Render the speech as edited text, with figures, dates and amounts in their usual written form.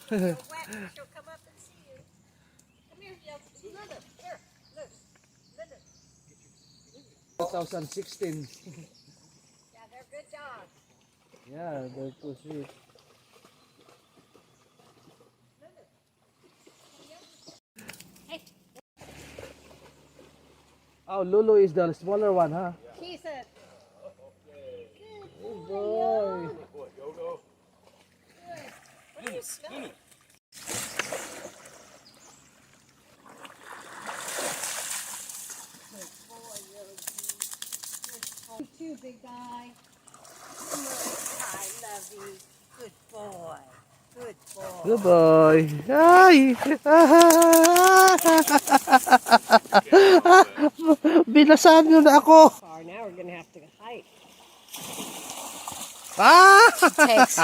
She'll come up and see you. Come here, Lulu. Here, look. Lulu. 2016. Yeah, they're good dogs. Yeah, they're too sweet. Hey, Oh, Lulu is the smaller one, huh? she's a Good boy. What are you smelling? Good boy, you too, big guy. I love you. Good boy. Good boy. Good boy. Ay! Binasan nyo na ako. Now we're gonna have to hike. Ah! Takes